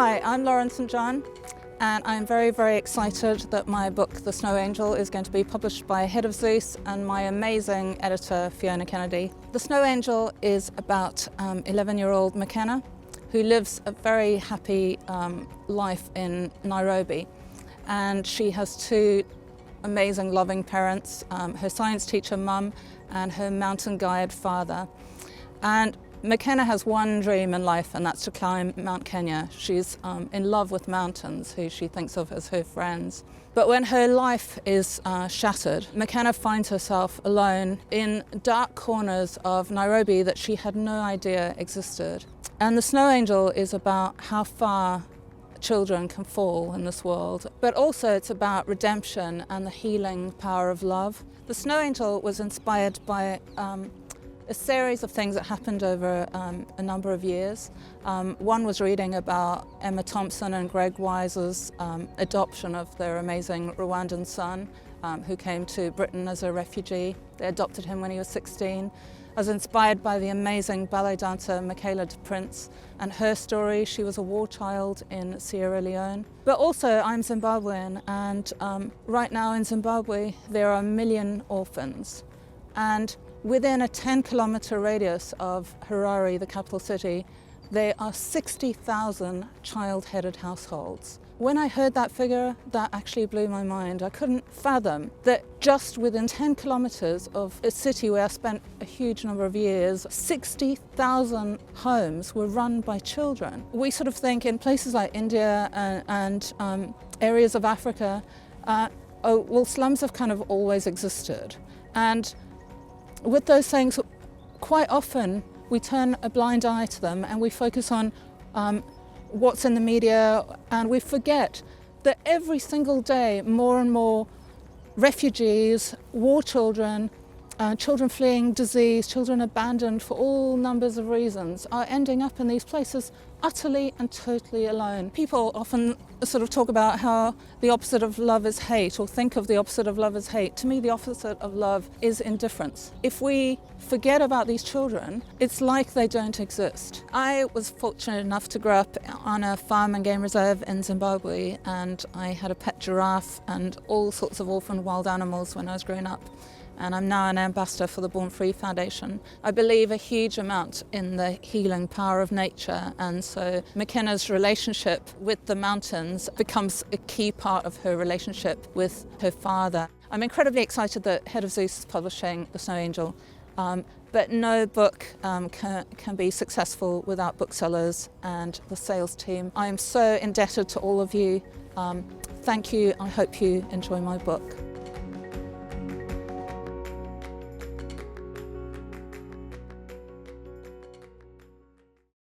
Hi, I'm Lauren St John, and I'm very, very excited that my book, The Snow Angel, is going to be published by Head of Zeus and my amazing editor, Fiona Kennedy. The Snow Angel is about 11-year-old Makena, who lives a very happy life in Nairobi. And she has two amazing, loving parents, her science teacher mum and her mountain guide father. And Makena has one dream in life, and that's to climb Mount Kenya. She's in love with mountains, who she thinks of as her friends. But when her life is shattered, Makena finds herself alone in dark corners of Nairobi that she had no idea existed. And The Snow Angel is about how far children can fall in this world, but also it's about redemption and the healing power of love. The Snow Angel was inspired by a series of things that happened over a number of years. One was reading about Emma Thompson and Greg Wise's adoption of their amazing Rwandan son, who came to Britain as a refugee. They adopted him when he was 16. I was inspired by the amazing ballet dancer Makena and her story. She was a war child in Sierra Leone. But also I'm Zimbabwean, and right now in Zimbabwe there are 1 million orphans. And within a 10-kilometre radius of Harare, the capital city, there are 60,000 child-headed households. When I heard that figure, that actually blew my mind. I couldn't fathom that just within 10 kilometres of a city where I spent a huge number of years, 60,000 homes were run by children. We sort of think in places like India and areas of Africa, oh, well, slums have kind of always existed. And with those things, quite often we turn a blind eye to them and we focus on what's in the media, and we forget that every single day more and more refugees, war children, children fleeing disease, children abandoned for all numbers of reasons are ending up in these places utterly and totally alone. People often sort of talk about how the opposite of love is hate, or think of the opposite of love as hate. To me, the opposite of love is indifference. If we forget about these children, it's like they don't exist. I was fortunate enough to grow up on a farm and game reserve in Zimbabwe, and I had a pet giraffe and all sorts of orphaned wild animals when I was growing up. And I'm now an ambassador for the Born Free Foundation. I believe a huge amount in the healing power of nature, and so Makena's relationship with the mountains becomes a key part of her relationship with her father. I'm incredibly excited that Head of Zeus is publishing The Snow Angel, but no book can be successful without booksellers and the sales team. I am so indebted to all of you. Thank you. I hope you enjoy my book.